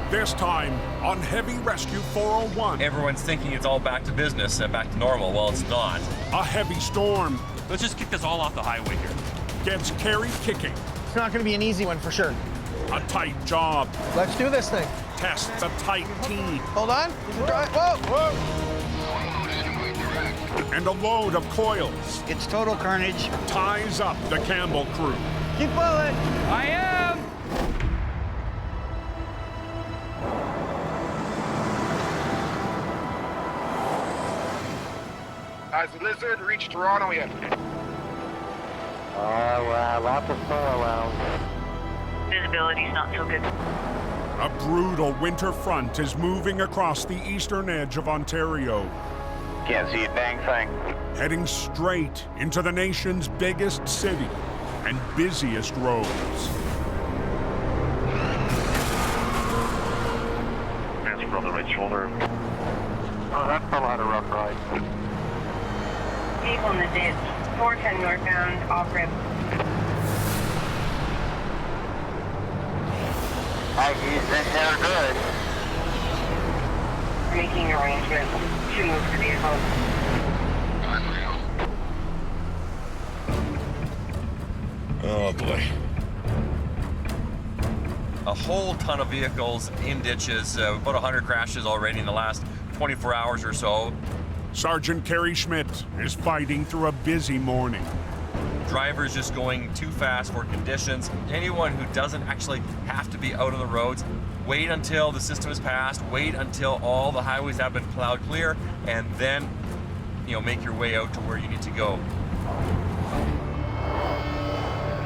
This time on Heavy Rescue 401. Everyone's thinking it's all back to business and back to normal. Well, it's not. A heavy storm Let's just kick this all off the highway here. gets Kerry kicking. It's not going to be an easy one for sure. A tight job Let's do this thing. tests a tight T. Hold on. Whoa, whoa. And a load of coils It's total carnage. ties up the Campbell crew. Keep pulling. I am! Has the Lizard reached Toronto yet? Lots of snow around. Visibility's not so good. A brutal winter front is moving across the eastern edge of Ontario, Can't see a dang thing. heading straight into the nation's biggest city and busiest roads. Transfer on the right shoulder. Oh, that fella had a rough ride. Vehicle in the ditch, 410 northbound, off-ramp. He's in there good. Making arrangements to move the vehicle. Oh, boy. A whole ton of vehicles in ditches, about 100 crashes already in the last 24 hours or so. Sergeant Kerry Schmidt is fighting through a busy morning. Drivers just going too fast for conditions. Anyone who doesn't actually have to be out on the roads, wait until the system is passed, wait until all the highways have been plowed clear, and then, make your way out to where you need to go.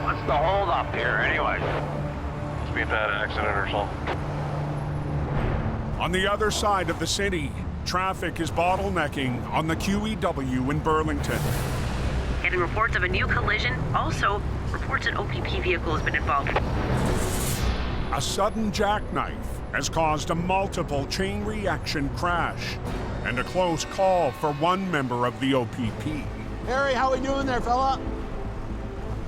What's the hold up here anyway? Must be a bad accident or something. On the other side of the city, traffic is bottlenecking on the QEW in Burlington. Getting reports of a new collision. Also, reports an OPP vehicle has been involved. A sudden jackknife has caused a multiple chain reaction crash and a close call for one member of the OPP. Harry, how we doing there, fella?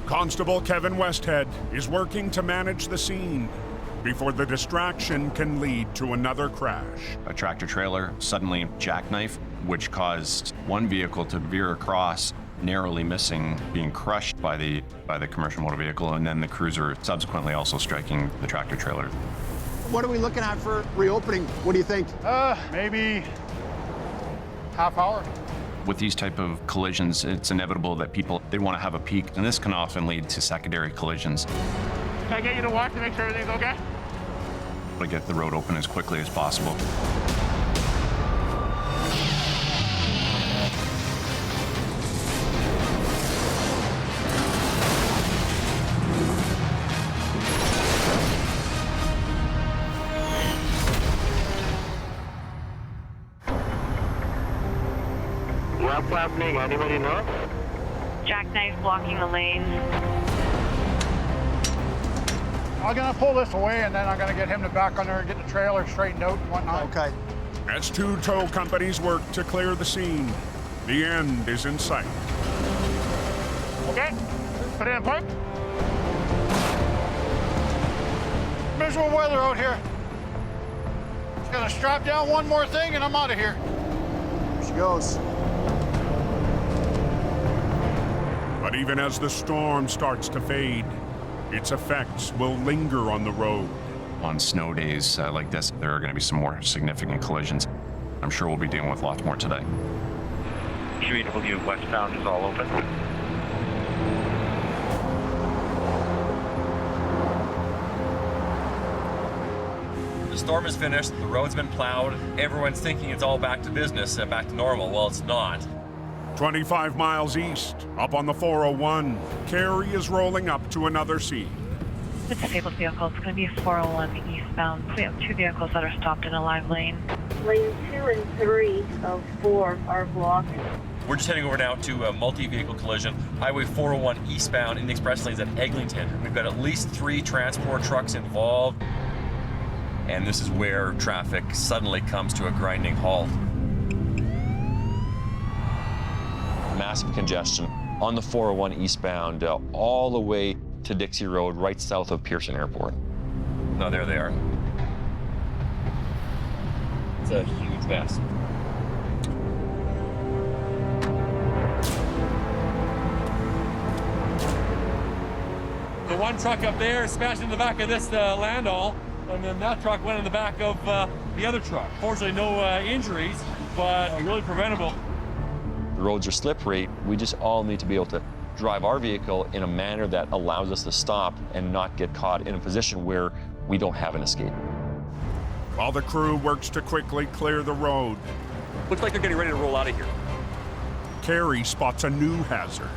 Constable Kevin Westhead is working to manage the scene before the distraction can lead to another crash. A tractor trailer suddenly jackknife, which caused one vehicle to veer across, narrowly missing being crushed by the commercial motor vehicle, and then the cruiser subsequently also striking the tractor trailer. What are we looking at for reopening? What do you think? Maybe half hour. With these type of collisions, it's inevitable that they want to have a peek, and this can often lead to secondary collisions. Can I get you to walk to make sure everything's okay? To get the road open as quickly as possible. What's happening? Anybody know? Jackknife blocking the lane. I'm gonna pull this away and then I'm gonna get him to back on there and get the trailer straightened out and whatnot. Okay. As two tow companies work to clear the scene, the end is in sight. Okay, put in a pipe. Miserable weather out here. Just gonna strap down one more thing and I'm out of here. Here she goes. But even as the storm starts to fade, its effects will linger on the road. On snow days like this, there are going to be some more significant collisions. I'm sure we'll be dealing with lots more today. QEW westbound is all open. The storm is finished, the road's been plowed, everyone's thinking it's all back to business and back to normal. Well, it's not. 25 miles east, up on the 401, Kerry is rolling up to another scene. The disabled vehicle, it's going to be 401 eastbound. We have two vehicles that are stopped in a live lane. Lane 2 and 3 of 4 are blocked. We're just heading over now to a multi-vehicle collision. Highway 401 eastbound in the express lanes at Eglinton. We've got at least 3 transport trucks involved. And this is where traffic suddenly comes to a grinding halt. Massive congestion on the 401 eastbound all the way to Dixie Road, right south of Pearson Airport. No, there they are. It's a huge mess. The one truck up there smashed in the back of this landau, and then that truck went in the back of the other truck. Fortunately, no injuries, but really preventable. The roads are slippery. We just all need to be able to drive our vehicle in a manner that allows us to stop and not get caught in a position where we don't have an escape. While the crew works to quickly clear the road, Looks like they're getting ready to roll out of here. Carrie spots a new hazard.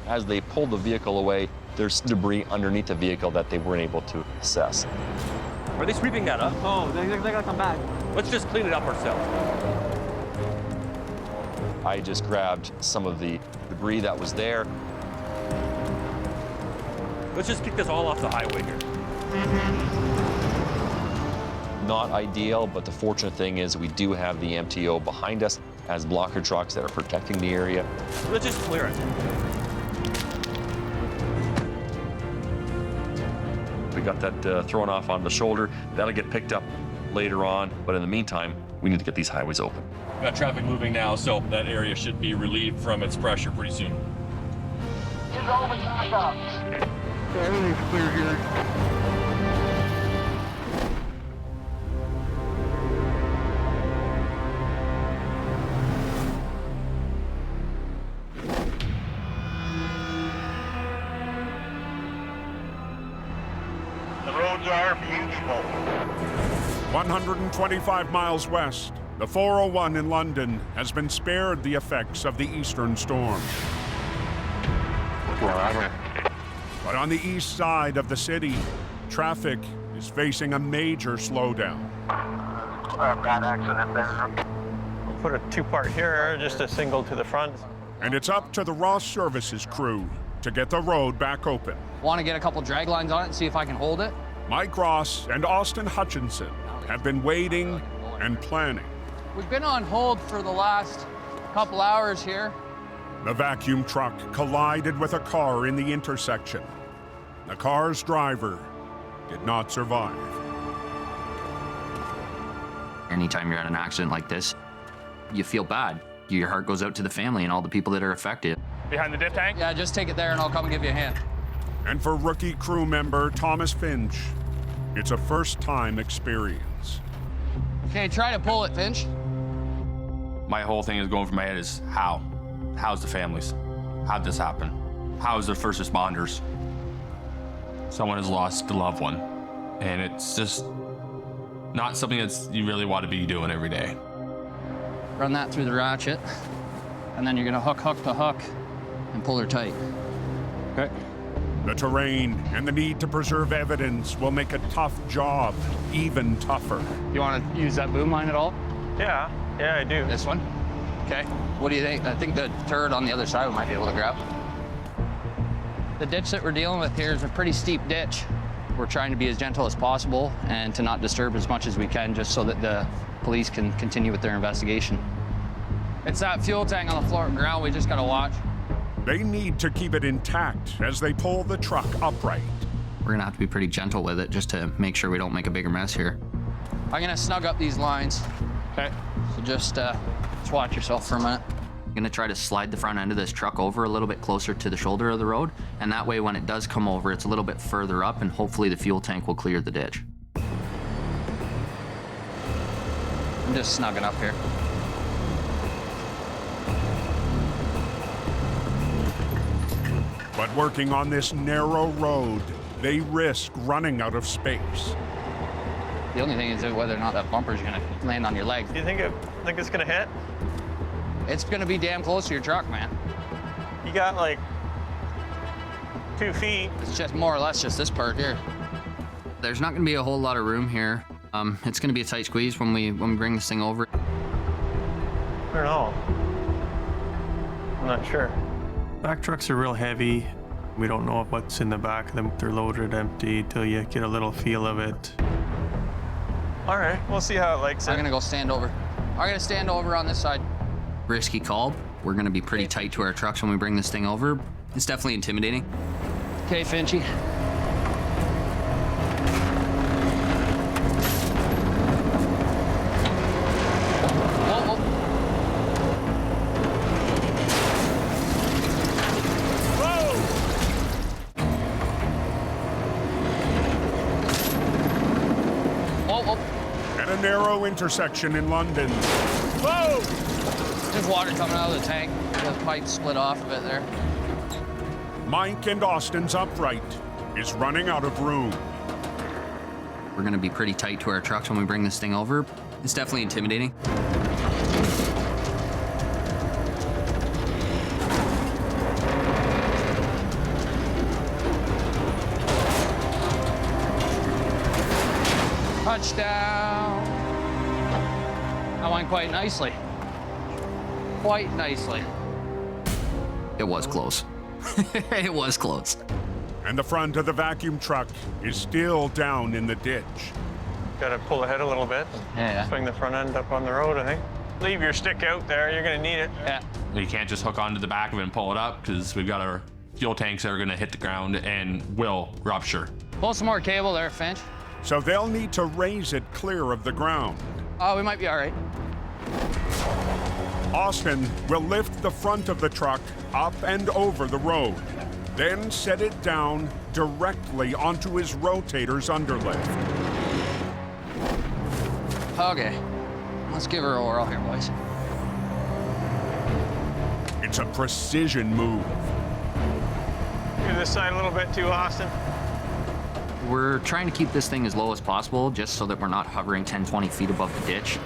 As they pull the vehicle away, there's debris underneath the vehicle that they weren't able to assess. Are they sweeping that up? Oh, they gotta come back. Let's just clean it up ourselves. I just grabbed some of the debris that was there. Let's just kick this all off the highway here. Not ideal, but the fortunate thing is we do have the MTO behind us as blocker trucks that are protecting the area. Let's just clear it. We got that thrown off on the shoulder. That'll get picked up later on, but in the meantime, we need to get these highways open. We've got traffic moving now, so that area should be relieved from its pressure pretty soon. Everything's clear here. The roads are beautiful. 125 miles west, the 401 in London has been spared the effects of the eastern storm. But on the east side of the city, traffic is facing a major slowdown. Bad accident there. We'll put a two-part here, just a single to the front. And it's up to the Ross Services crew to get the road back open. Want to get a couple drag lines on it and see if I can hold it? Mike Ross and Austin Hutchinson have been waiting and planning. We've been on hold for the last couple hours here. The vacuum truck collided with a car in the intersection. The car's driver did not survive. Anytime you're at an accident like this, you feel bad. Your heart goes out to the family and all the people that are affected. Behind the diff tank? Yeah, just take it there and I'll come and give you a hand. And for rookie crew member Thomas Finch, it's a first-time experience. Okay, try to pull it, Finch. My whole thing is going through my head is how? How's the families? How'd this happen? How's the first responders? Someone has lost a loved one, and it's just not something that you really want to be doing every day. Run that through the ratchet, and then you're gonna hook to hook and pull her tight. Okay. The terrain and the need to preserve evidence will make a tough job even tougher. You want to use that boom line at all? Yeah, I do. This one? Okay. What do you think? I think the turret on the other side we might be able to grab. The ditch that we're dealing with here is a pretty steep ditch. We're trying to be as gentle as possible and to not disturb as much as we can just so that the police can continue with their investigation. It's that fuel tank on the floor ground we just gotta watch. They need to keep it intact as they pull the truck upright. We're gonna have to be pretty gentle with it just to make sure we don't make a bigger mess here. I'm gonna snug up these lines. Okay. So just watch yourself for a minute. I'm gonna try to slide the front end of this truck over a little bit closer to the shoulder of the road, and that way when it does come over, it's a little bit further up, and hopefully the fuel tank will clear the ditch. I'm just snugging up here. But working on this narrow road, they risk running out of space. The only thing is whether or not that bumper's gonna land on your leg. Do you think it's gonna hit? It's gonna be damn close to your truck, man. You got like 2 feet. It's just more or less just this part here. There's not gonna be a whole lot of room here. It's gonna be a tight squeeze when we bring this thing over. I don't know. I'm not sure. Back trucks are real heavy. We don't know what's in the back of them. They're loaded empty till you get a little feel of it. All right, we'll see how it likes it. I'm gonna go stand over. I'm gonna stand over on this side. Risky call. We're gonna be pretty tight to our trucks when we bring this thing over. It's definitely intimidating. Okay, Finchy. At a narrow intersection in London, Whoa! There's water coming out of the tank. The pipe split off of it there. Mike and Austin's upright is running out of room. We're gonna be pretty tight to our trucks when we bring this thing over. It's definitely intimidating. Touchdown! That went quite nicely. Quite nicely. It was close. It was close. And the front of the vacuum truck is still down in the ditch. Got to pull ahead a little bit. Yeah. Swing the front end up on the road, I think. Leave your stick out there. You're going to need it. Yeah. You can't just hook onto the back of it and pull it up because we've got our fuel tanks that are going to hit the ground and will rupture. Pull some more cable there, Finch. So they'll need to raise it clear of the ground. Oh, we might be all right. Austin will lift the front of the truck up and over the road, then set it down directly onto his rotator's underlift. Okay, let's give her a whirl here, boys. It's a precision move. Give this side a little bit too, Austin. We're trying to keep this thing as low as possible just so that we're not hovering 10, 20 feet above the ditch.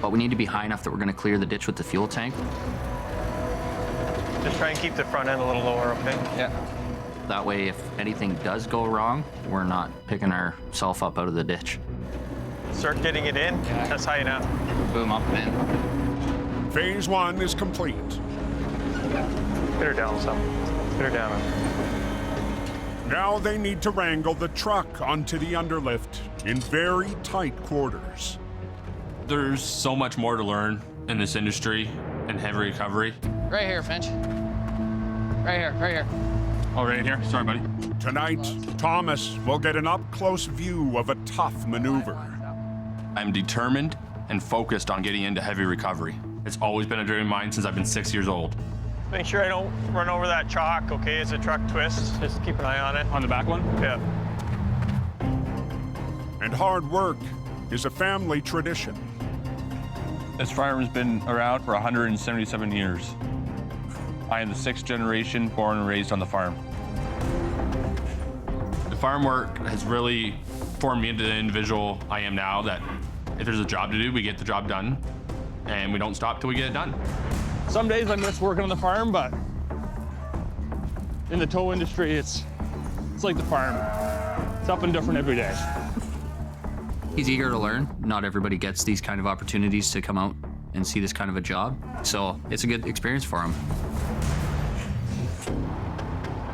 But we need to be high enough that we're going to clear the ditch with the fuel tank. Just try and keep the front end a little lower, okay? Yeah. That way, if anything does go wrong, we're not picking ourselves up out of the ditch. Start getting it in. Yeah. That's high enough. Boom, up and in. Phase 1 is complete. Get her down some. Get her down. Now they need to wrangle the truck onto the underlift in very tight quarters. There's so much more to learn in this industry and heavy recovery. Right here, Finch. Right here, right here. Oh, right here? Sorry, buddy. Tonight, Thomas will get an up-close view of a tough maneuver. I'm determined and focused on getting into heavy recovery. It's always been a dream of mine since I've been 6 years old. Make sure I don't run over that chalk, okay, as the truck twists. Just keep an eye on it. On the back one? Yeah. And hard work is a family tradition. This farm has been around for 177 years. I am the 6th generation born and raised on the farm. The farm work has really formed me into the individual I am now, that if there's a job to do, we get the job done, and we don't stop till we get it done. Some days I miss working on the farm, but in the tow industry, it's like the farm. It's up and different every day. He's eager to learn. Not everybody gets these kind of opportunities to come out and see this kind of a job. So it's a good experience for him.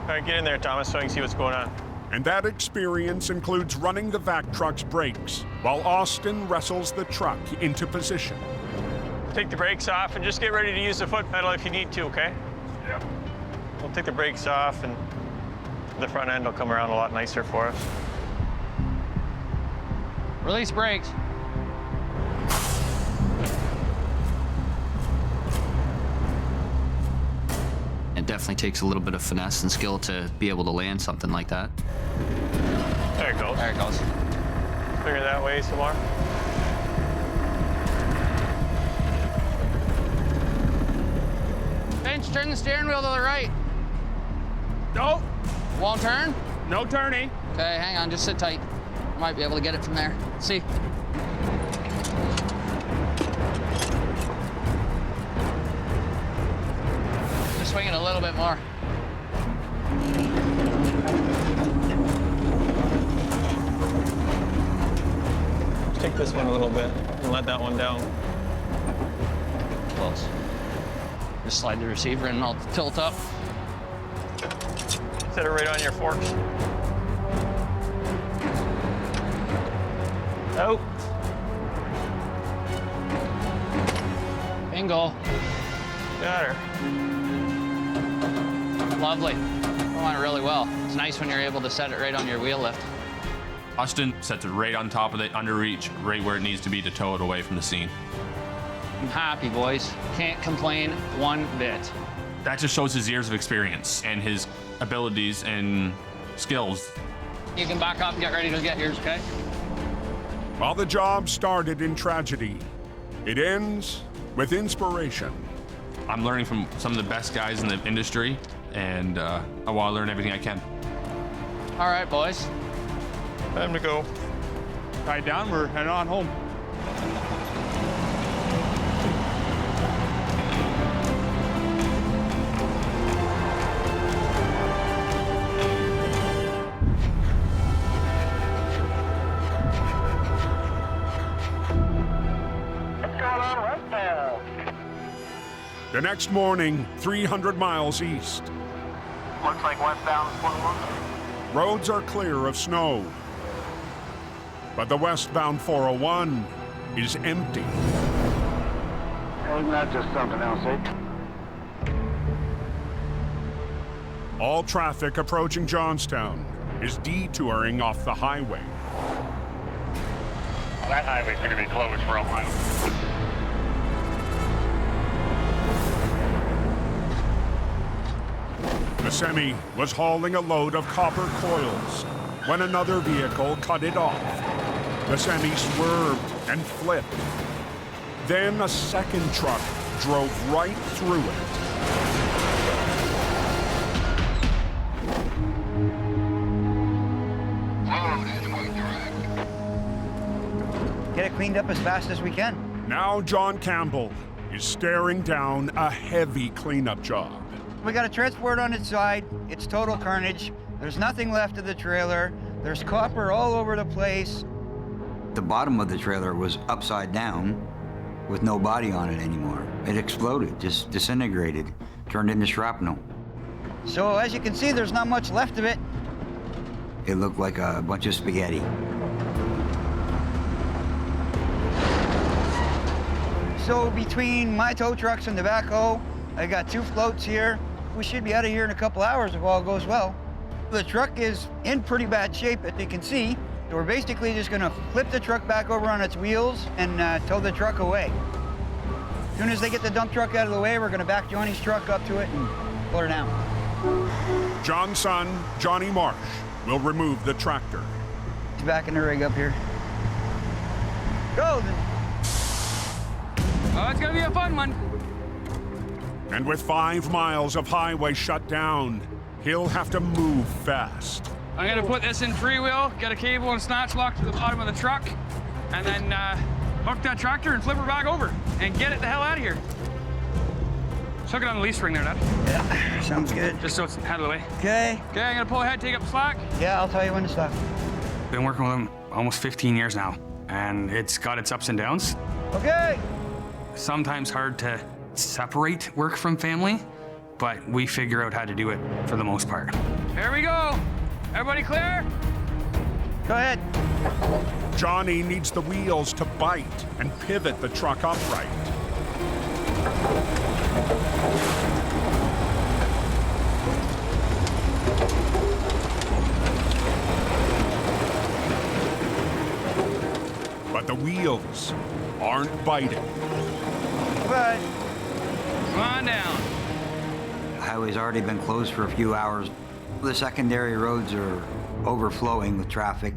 All right, get in there, Thomas, so I can see what's going on. And that experience includes running the vac truck's brakes while Austin wrestles the truck into position. Take the brakes off and just get ready to use the foot pedal if you need to, okay? Yeah. We'll take the brakes off and the front end will come around a lot nicer for us. Release brakes. It definitely takes a little bit of finesse and skill to be able to land something like that. There it goes. There it goes. Figure that way some more. Finch, turn the steering wheel to the right. No. Won't turn? No turning. Okay, hang on, just sit tight. Might be able to get it from there. See? Just swing it a little bit more. Just take this one a little bit and let that one down. Close. Just slide the receiver in and I'll tilt up. Set it right on your forks. Oh. Bingo. Got her. Lovely. That went really well. It's nice when you're able to set it right on your wheel lift. Austin sets it right on top of the underreach, right where it needs to be to tow it away from the scene. I'm happy, boys. Can't complain one bit. That just shows his years of experience and his abilities and skills. You can back up and get ready to get yours, okay? While the job started in tragedy, it ends with inspiration. I'm learning from some of the best guys in the industry, and I want to learn everything I can. All right, boys. Time to go. Tied down, we're heading on home. The next morning, 300 miles east. Looks like westbound 401. Roads are clear of snow. But the westbound 401 is empty. Isn't that just something else, eh? All traffic approaching Johnstown is detouring off the highway. Well, that highway's going to be closed for a while. The semi was hauling a load of copper coils when another vehicle cut it off. The semi swerved and flipped. Then a second truck drove right through it. Get it cleaned up as fast as we can. Now John Campbell is staring down a heavy cleanup job. We got a transport on its side. It's total carnage. There's nothing left of the trailer. There's copper all over the place. The bottom of the trailer was upside down with no body on it anymore. It exploded, just disintegrated, turned into shrapnel. So as you can see, there's not much left of it. It looked like a bunch of spaghetti. So between my tow trucks and the backhoe, I got 2 floats here. We should be out of here in a couple hours if all goes well. The truck is in pretty bad shape, as you can see. So we're basically just gonna flip the truck back over on its wheels and tow the truck away. As soon as they get the dump truck out of the way, we're gonna back Johnny's truck up to it and pull her down. John's son, Johnny Marsh, will remove the tractor. He's backing the rig up here. Go then. Oh, it's gonna be a fun one. And with 5 miles of highway shut down, he'll have to move fast. I'm gonna put this in freewheel, get a cable and snatch lock to the bottom of the truck, and then hook that tractor and flip her back over and get it the hell out of here. Just hook it on the leaf spring there, Dad. Yeah, sounds good. Just so it's out of the way. Okay. Okay, I'm gonna pull ahead, take up the slack. Yeah, I'll tell you when to stop. Been working with him almost 15 years now, and it's got its ups and downs. Okay. Sometimes hard to separate work from family, but we figure out how to do it for the most part. Here we go. Everybody clear? Go ahead. Johnny needs the wheels to bite and pivot the truck upright. But the wheels aren't biting. But come on down. The highway's already been closed for a few hours. The secondary roads are overflowing with traffic.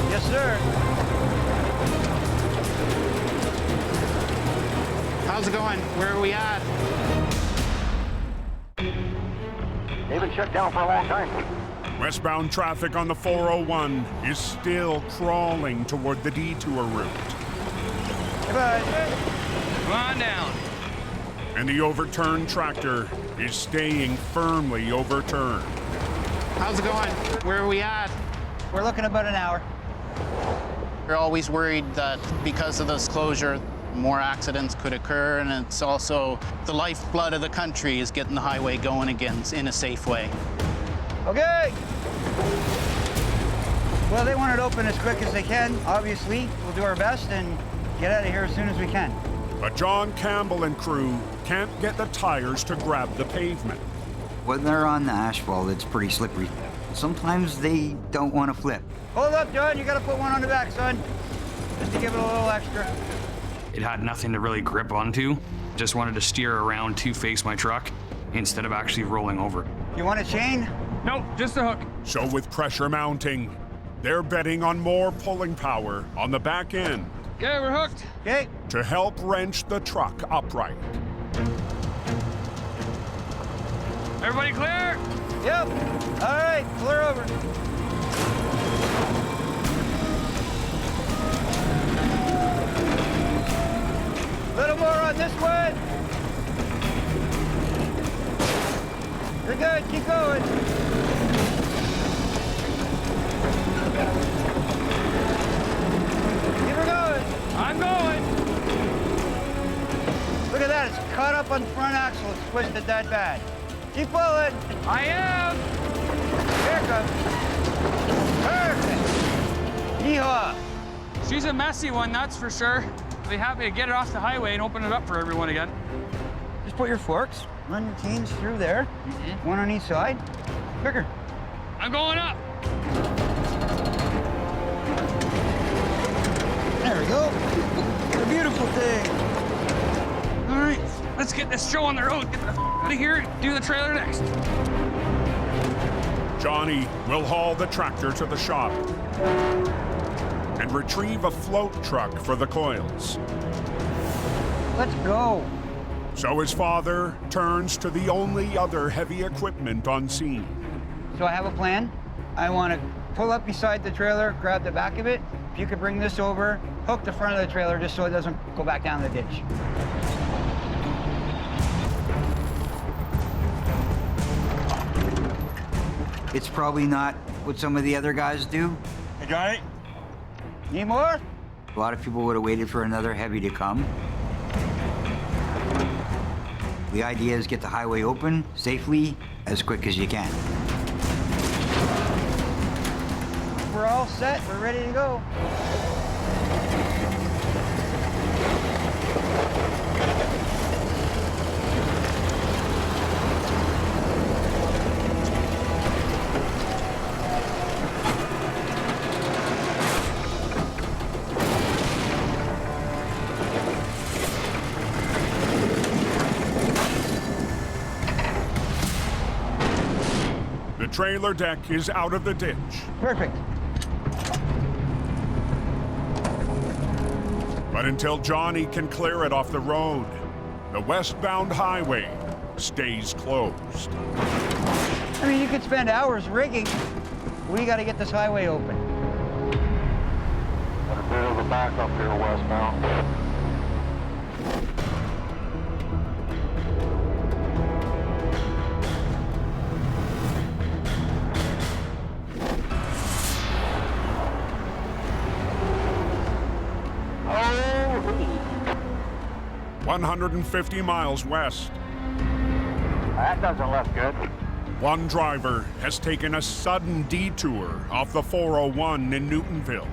Yes, sir. How's it going? Where are we at? They've been shut down for a long time. Westbound traffic on the 401 is still crawling toward the detour route. Goodbye. Come on down. And the overturned tractor is staying firmly overturned. How's it going? Where are we at? We're looking about an hour. We're always worried that because of this closure, more accidents could occur, and it's also the lifeblood of the country is getting the highway going again in a safe way. Okay. Well, they want it open as quick as they can. Obviously, we'll do our best and get out of here as soon as we can. But John Campbell and crew can't get the tires to grab the pavement. When they're on the asphalt, it's pretty slippery. Sometimes they don't want to flip. Hold up, John. You got to put one on the back, son. Just to give it a little extra. It had nothing to really grip onto. Just wanted to steer around to face my truck. instead of actually rolling over. You want a chain? Nope, just a hook. So with pressure mounting, they're betting on more pulling power on the back end. Okay, we're hooked. Okay. To help wrench the truck upright. Everybody clear? Yep. All right, clear over. A little more on this one. You're good, keep going. Keep her going. I'm going. Look at that, it's caught up on the front axle. It's twisted that bad. Keep pulling. I am. Here it comes. Perfect. Yeehaw. She's a messy one, that's for sure. I'll be happy to get it off the highway and open it up for everyone again. Just put your forks, run your chains through there. One on each side. Quicker. I'm going up. There we go. It's a beautiful thing. All right, let's get this show on the road. Get the out of here, do the trailer next. Johnny will haul the tractor to the shop and retrieve a float truck for the coils. Let's go. So his father turns to the only other heavy equipment on scene. So I have a plan. I want to pull up beside the trailer, grab the back of it. If you could bring this over, hook the front of the trailer just so it doesn't go back down the ditch. It's probably not what some of the other guys do. You got it? Need more? A lot of people would have waited for another heavy to come. The idea is get the highway open safely as quick as you can. We're all set. We're ready to go. The trailer deck is out of the ditch. Perfect. But until Johnny can clear it off the road, the westbound highway stays closed. I mean, you could spend hours rigging. We got to get this highway open. Got a bit of a backup here westbound. Oh! 150 miles west. That doesn't look good. One driver has taken a sudden detour off the 401 in Newtonville.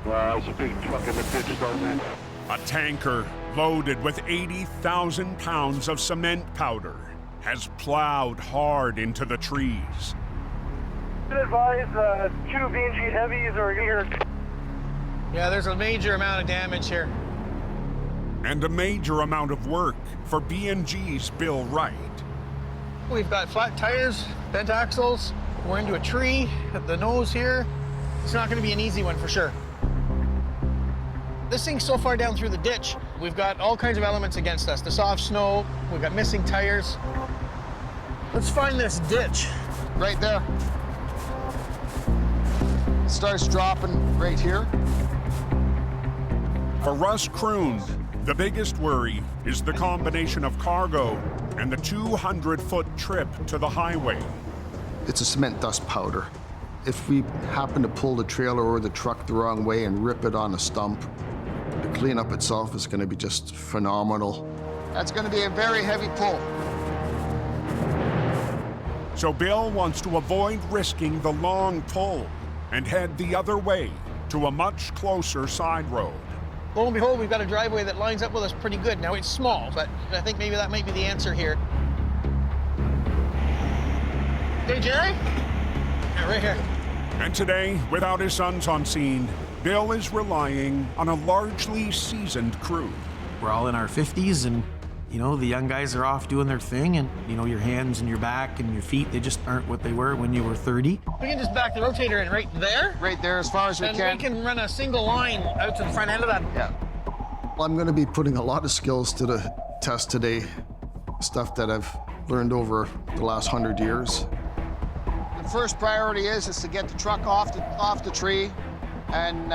Well, there's a big truck in the ditch, doesn't it? A tanker loaded with 80,000 pounds of cement powder has plowed hard into the trees. Advise, 2 V&G heavies are here. Yeah, there's a major amount of damage here. And a major amount of work for B&G's Bill Wright. We've got flat tires, bent axles. We're into a tree at the nose here. It's not going to be an easy one for sure. This thing's so far down through the ditch. We've got all kinds of elements against us. The soft snow, we've got missing tires. Let's find this ditch right there. Starts dropping right here. For Russ Kroon, the biggest worry is the combination of cargo and the 200-foot trip to the highway. It's a cement dust powder. If we happen to pull the trailer or the truck the wrong way and rip it on a stump, the cleanup itself is going to be just phenomenal. That's going to be a very heavy pull. So Bill wants to avoid risking the long pull and head the other way to a much closer side road. Lo and behold, we've got a driveway that lines up with us pretty good. Now, it's small, but I think maybe that might be the answer here. Hey, Jerry? Yeah, right here. And today, without his sons on scene, Bill is relying on a largely seasoned crew. We're all in our 50s, and You know, the young guys are off doing their thing, and you know, your hands and your back and your feet, they just aren't what they were when you were 30. We can just back the rotator in right there. Right there, as far as we And can. we can run a single line out to the front end of that. Yeah. Well, I'm going to be putting a lot of skills to the test today, stuff that I've learned over the last 100 years. The first priority is to get the truck off the tree, and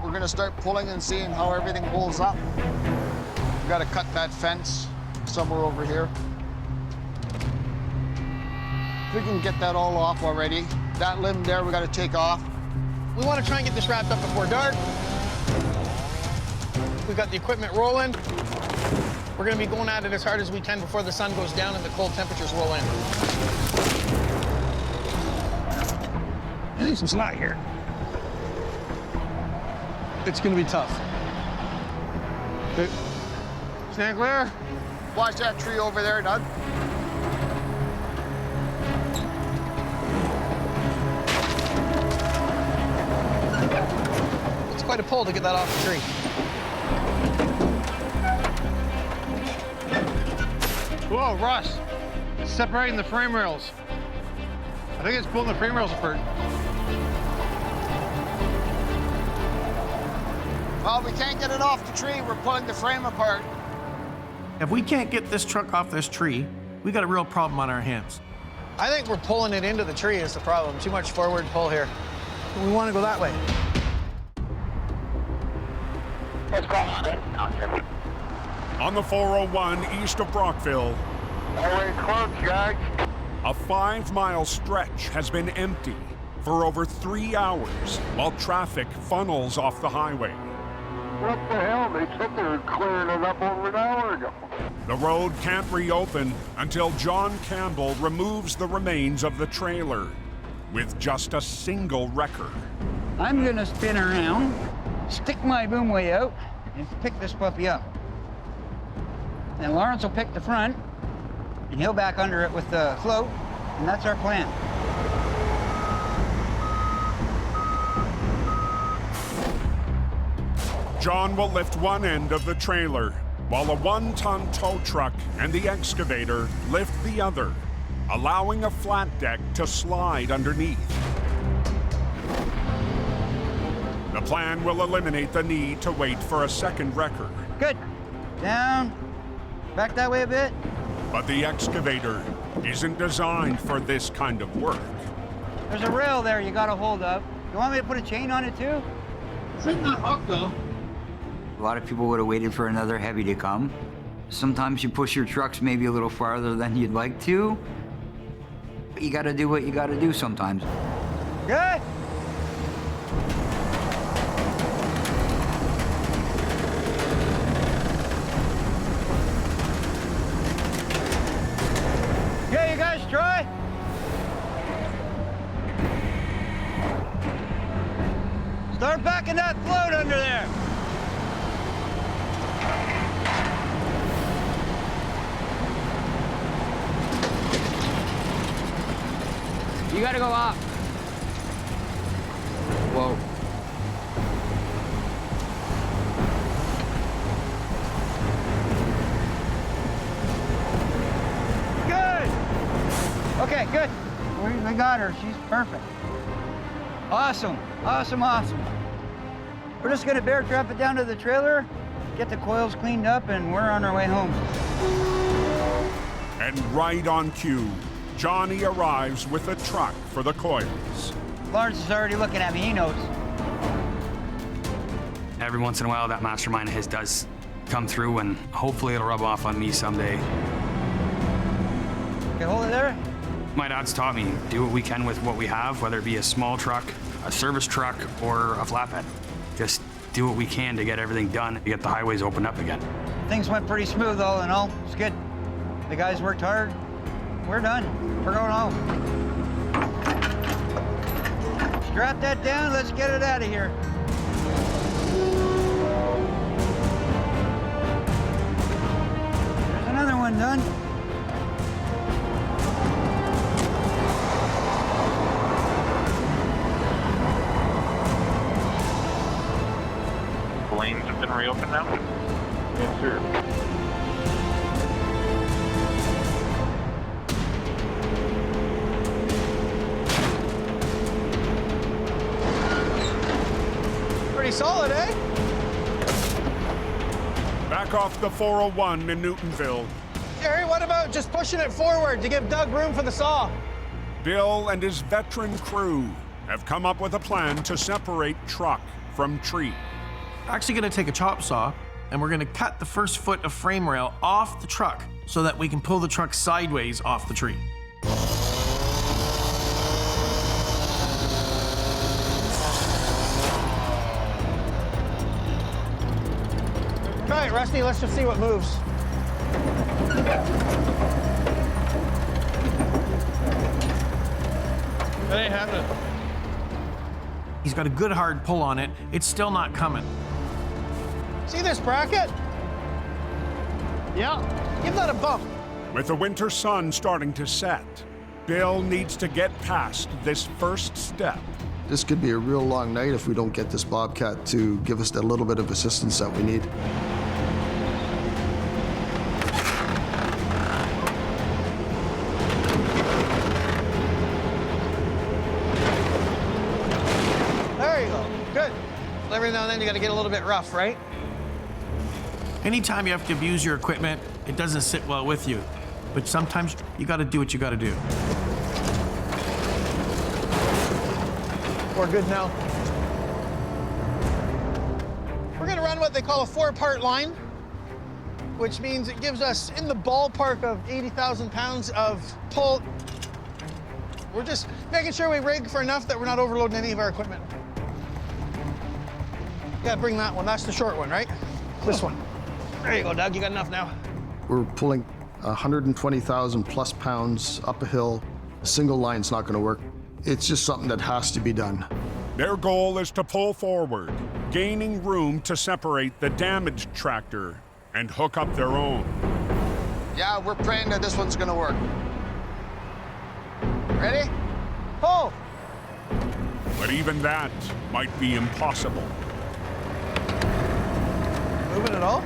we're going to start pulling and seeing how everything holds up. We've got to cut that fence somewhere over here. If we can get that all off already, that limb there we got to take off. We want to try and get this wrapped up before dark. We've got the equipment rolling. We're going to be going at it as hard as we can before the sun goes down and the cold temperatures roll in. At least it's not here. It's going to be tough. Okay. Stand clear. Watch that tree over there, Doug. It's quite a pull to get that off the tree. Whoa, Russ. It's separating the frame rails. I think it's pulling the frame rails apart. Well, we can't get it off the tree. We're pulling the frame apart. If we can't get this truck off this tree, we got a real problem on our hands. I think we're pulling it into the tree is the problem. Too much forward pull here. We want to go that way. Let's go on it. On the 401 east of Brockville, Always close, guys. a 5-mile stretch has been empty for over 3 hours while traffic funnels off the highway. What the hell? They said they were clearing it up over an hour ago. The road can't reopen until John Campbell removes the remains of the trailer with just a single wrecker. I'm gonna spin around, stick my boom way out, and pick this puppy up. And Lawrence will pick the front, and he'll back under it with the float, and that's our plan. John will lift one end of the trailer, while a 1-ton tow truck and the excavator lift the other, allowing a flat deck to slide underneath. The plan will eliminate the need to wait for a second wrecker. Good. Down. Back that way a bit. But the excavator isn't designed for this kind of work. There's a rail there you got a hold of. You want me to put a chain on it too? It's not hooked though. A lot of people would have waited for another heavy to come. Sometimes you push your trucks maybe a little farther than you'd like to. But you gotta do what you gotta do sometimes. Good. Okay, you guys try. Start backing that float under there. You gotta go up. Whoa. Good. Okay, good. We got her. She's perfect. Awesome. Awesome, awesome. We're just gonna bear trap it down to the trailer, get the coils cleaned up, and we're on our way home. And right on cue, Johnny arrives with a truck for the coils. Lawrence is already looking at me, he knows. Every once in a while, that mastermind of his does come through, and hopefully it'll rub off on me someday. Okay, hold it there. My dad's taught me, do what we can with what we have, whether it be a small truck, a service truck, or a flatbed. Just do what we can to get everything done, to get the highways opened up again. Things went pretty smooth all in all. It's good. The guys worked hard. We're done. We're going home. Strap that down. Let's get it out of here. There's another one done. The lanes have been reopened now? Yes, sir. solid, eh? Back off the 401 in Newtonville. Jerry, what about just pushing it forward to give Doug room for the saw? Bill and his veteran crew have come up with a plan to separate truck from tree. We're actually gonna take a chop saw and we're gonna cut the first foot of frame rail off the truck so that we can pull the truck sideways off the tree. All right, Rusty, let's just see what moves. That ain't happening. He's got a good hard pull on it. It's still not coming. See this bracket? Yeah, give that a bump. With the winter sun starting to set, Bill needs to get past this first step. This could be a real long night if we don't get this Bobcat to give us that little bit of assistance that we need. There you go, good. Every now and then you gotta get a little bit rough, right? Anytime you have to abuse your equipment, it doesn't sit well with you. But sometimes you gotta do what you gotta do. We're good now. We're gonna run what they call a 4-part line, which means it gives us in the ballpark of 80,000 pounds of pull. We're just making sure we rig for enough that we're not overloading any of our equipment. Yeah, bring that one. That's the short one, right? This one. There you go, Doug. You got enough now. We're pulling 120,000 plus pounds up a hill. A single line's not going to work. It's just something that has to be done. Their goal is to pull forward, gaining room to separate the damaged tractor and hook up their own. Yeah, we're praying that this one's gonna work. Ready? Pull! But even that might be impossible. Moving at all?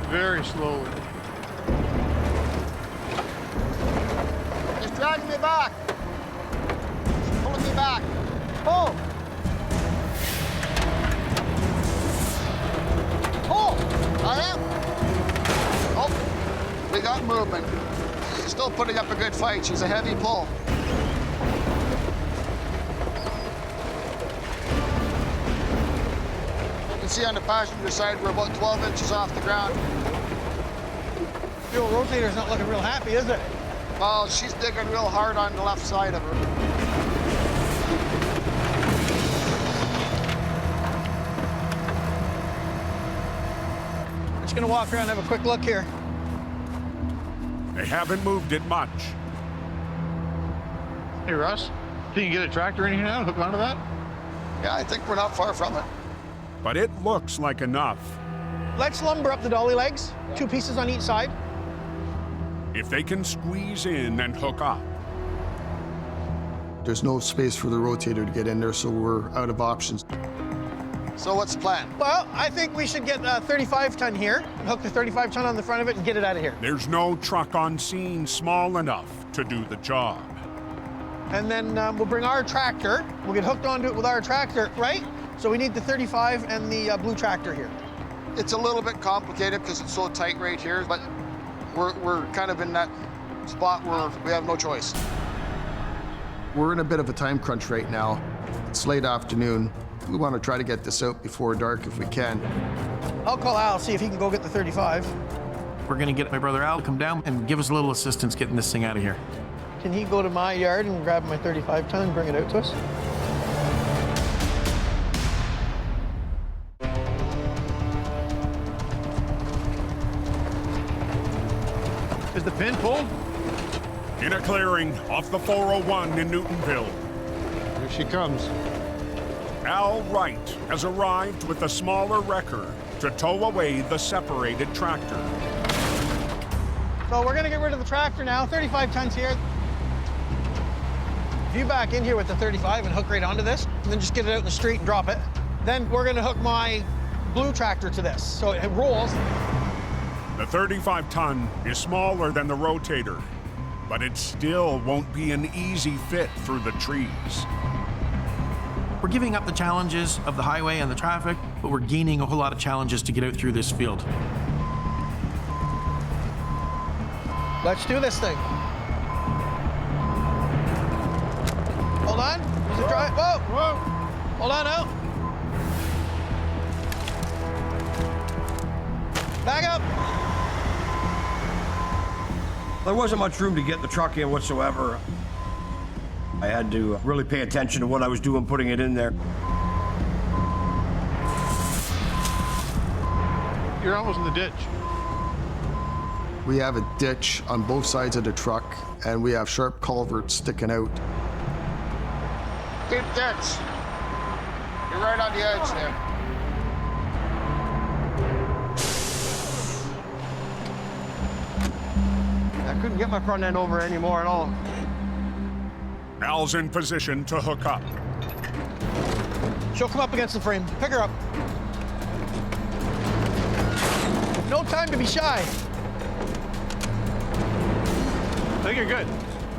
Very slowly. He's dragging me back. He's pulling me back. Pull! Pull! I am. Oh, we got movement. She's still putting up a good fight. She's a heavy pull. You can see on the passenger side, we're about 12 inches off the ground. The old rotator's not looking real happy, is it? Well, she's digging real hard on the left side of her. Just gonna walk around and have a quick look here. They haven't moved it much. Hey, Russ, can you get a tractor in here now and hook onto that? Yeah, I think we're not far from it. But it looks like enough. Let's lumber up the dolly legs, 2 pieces on each side. If they can squeeze in and hook up. There's no space for the rotator to get in there, so we're out of options. So what's the plan? Well, I think we should get a 35-ton here, hook the 35-ton on the front of it and get it out of here. There's no truck on scene small enough to do the job. And then we'll bring our tractor. We'll get hooked onto it with our tractor, right? So we need the 35 and the blue tractor here. It's a little bit complicated because it's so tight right here, but we're kind of in that spot where we have no choice. We're in a bit of a time crunch right now. It's late afternoon. We want to try to get this out before dark if we can. I'll call Al, see if he can go get the 35. We're gonna get my brother Al to come down and give us a little assistance getting this thing out of here. Can he go to my yard and grab my 35-ton and bring it out to us? Is the pin pulled? In a clearing off the 401 in Newtonville. Here she comes. Al Wright has arrived with a smaller wrecker to tow away the separated tractor. So we're gonna get rid of the tractor now, 35 tons here. If you back in here with the 35 and hook right onto this, and then just get it out in the street and drop it, then we're gonna hook my blue tractor to this, so it rolls. The 35-ton is smaller than the rotator, but it still won't be an easy fit through the trees. We're giving up the challenges of the highway and the traffic, but we're gaining a whole lot of challenges to get out through this field. Let's do this thing. Hold on. Use the drive. Whoa! Whoa! Hold on now. Back up. There wasn't much room to get the truck in whatsoever. I had to really pay attention to what I was doing, putting it in there. You're almost in the ditch. We have a ditch on both sides of the truck, and we have sharp culverts sticking out. Deep ditch. You're right on the edge there. I couldn't get my front end over anymore at all. Al's in position to hook up. She'll come up against the frame. Pick her up. No time to be shy. I think you're good.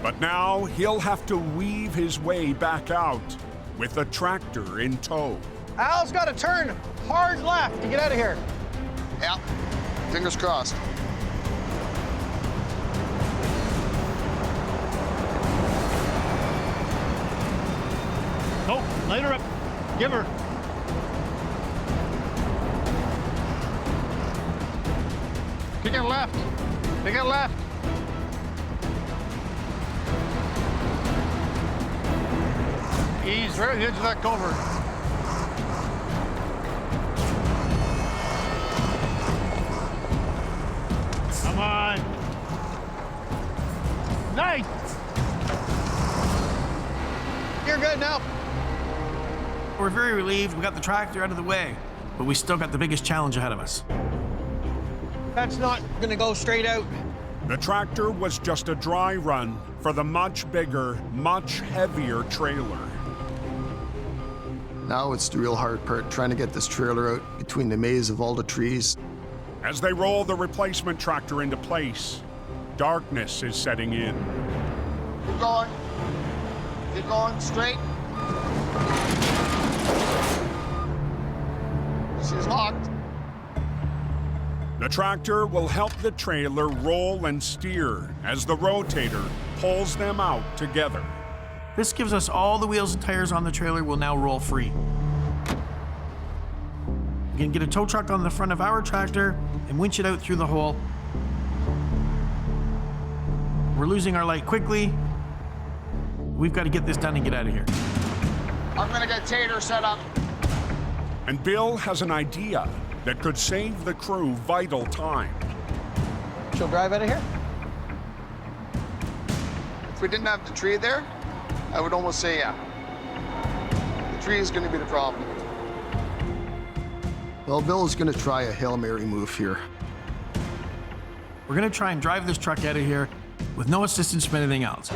But now he'll have to weave his way back out with the tractor in tow. Al's got to turn hard left to get out of here. Yeah, fingers crossed. Nope, light her up. Give her. Kick it left. Kick it left. Ease right at the edge of that culvert. Come on. Nice. You're good now. We're very relieved we got the tractor out of the way, but we still got the biggest challenge ahead of us. That's not gonna go straight out. The tractor was just a dry run for the much bigger, much heavier trailer. Now it's the real hard part, trying to get this trailer out between the maze of all the trees. As they roll the replacement tractor into place, darkness is setting in. Keep going. Keep going straight. She's locked. The tractor will help the trailer roll and steer as the rotator pulls them out together. This gives us all the wheels and tires on the trailer will now roll free. We can get a tow truck on the front of our tractor and winch it out through the hole. We're losing our light quickly. We've got to get this done and get out of here. I'm gonna get Tater set up. And Bill has an idea that could save the crew vital time. She'll drive out of here? If we didn't have the tree there, I would almost say yeah. The tree is gonna be the problem. Well, Bill is going to try a Hail Mary move here. We're going to try and drive this truck out of here with no assistance from anything else.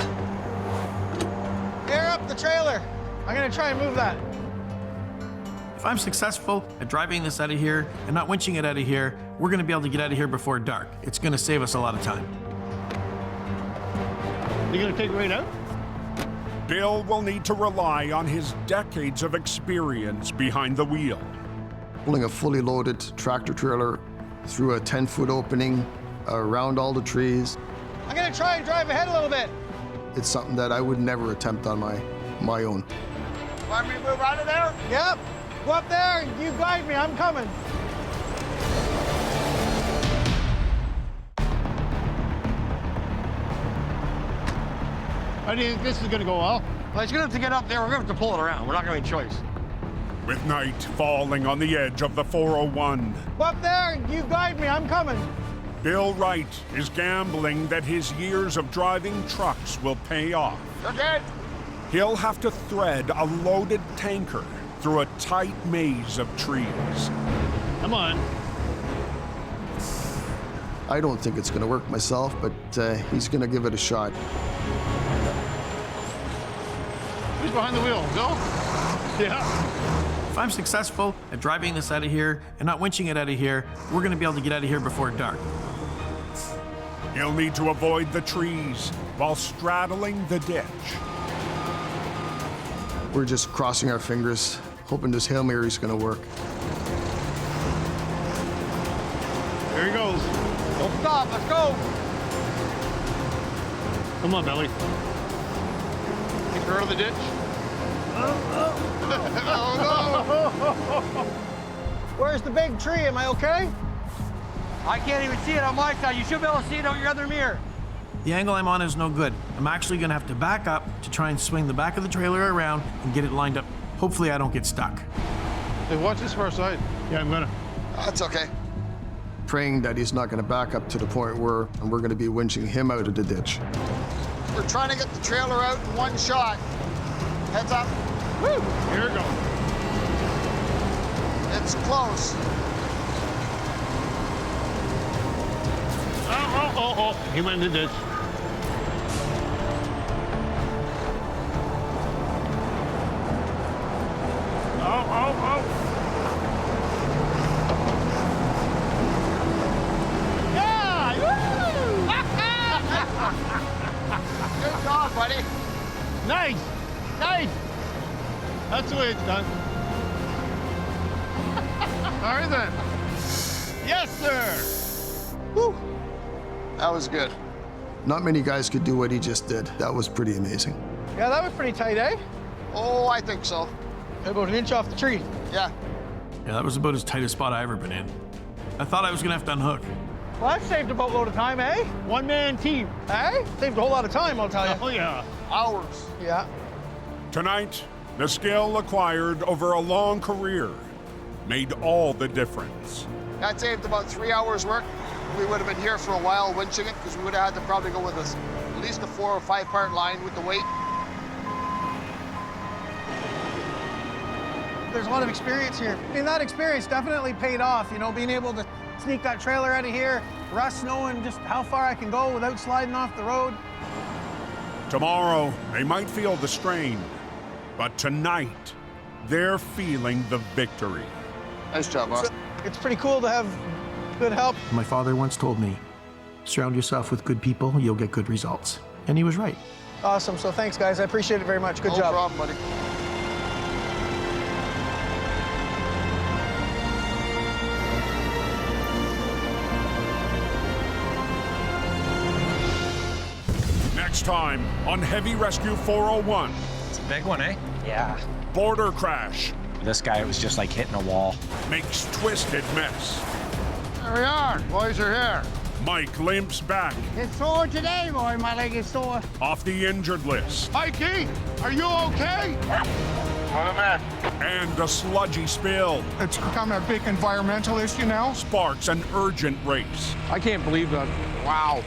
Air up the trailer. I'm gonna try and move that. If I'm successful at driving this out of here and not winching it out of here, we're going to be able to get out of here before dark. It's going to save us a lot of time. You gonna take it right out? Bill will need to rely on his decades of experience behind the wheel. Pulling a fully loaded tractor trailer through a 10-foot opening around all the trees. I'm gonna try and drive ahead a little bit. It's something that I would never attempt on my own. Want me to move out of there? Yep. Go up there and you guide me. I'm coming. How do you think this is gonna go, Al? Well, he's gonna have to get up there. We're gonna have to pull it around. We're not gonna have any choice. With night falling on the edge of the 401, Go up there and you guide me. I'm coming. Bill Wright is gambling that his years of driving trucks will pay off. Okay. He'll have to thread a loaded tanker through a tight maze of trees. Come on. I don't think it's going to work myself, but he's going to give it a shot. Who's behind the wheel? Bill? Yeah. If I'm successful at driving this out of here and not winching it out of here, we're going to be able to get out of here before dark. He'll need to avoid the trees while straddling the ditch. We're just crossing our fingers, hoping this Hail Mary's gonna work. There he goes. Don't stop, let's go. Come on, Belly. Take her out of the ditch. Oh no! Where's the big tree? Am I okay? I can't even see it on my side. You should be able to see it out your other mirror. The angle I'm on is no good. I'm actually gonna have to back up to try and swing the back of the trailer around and get it lined up. Hopefully I don't get stuck. Hey, watch this far side. Yeah, I'm gonna. That's okay. Praying that he's not gonna back up to the point where we're gonna be winching him out of the ditch. We're trying to get the trailer out in one shot. Heads up. Woo! Here we go. It's close. Oh, he went in the ditch. Oh. Yeah! Good job, buddy. Nice. That's the way it's done. All right then. Yes, sir. Woo. That was good. Not many guys could do what he just did. That was pretty amazing. Yeah, that was pretty tight, eh? Oh, I think so. About an inch off the tree. Yeah. Yeah, that was about as tight a spot I ever been in. I thought I was gonna have to unhook. Well, that saved a boatload of time, eh? One-man team. Eh? Saved a whole lot of time, I'll tell you. Oh, yeah. Hours. Yeah. Tonight, the skill acquired over a long career made all the difference. That saved about 3 hours work. We would have been here for a while winching it because we would have had to probably go with at least a 4 or 5 part line with the weight. There's a lot of experience here. I mean, that experience definitely paid off, you know, being able to sneak that trailer out of here, Russ knowing just how far I can go without sliding off the road. Tomorrow, they might feel the strain, but tonight, they're feeling the victory. Nice job, boss. It's pretty cool to have good help. My father once told me, surround yourself with good people, you'll get good results. And he was right. Awesome. So thanks, guys. I appreciate it very much. Good job. No problem, buddy. Next time on Heavy Rescue 401. It's a big one, eh? Yeah. Border crash. This guy was just like hitting a wall. Makes twisted mess. There we are. Boys are here. Mike limps back It's sore today, boy. My leg is sore. off the injured list. Mikey, are you okay? What a mess. And a sludgy spill It's become a big environmental issue now. sparks an urgent race. I can't believe that. Wow.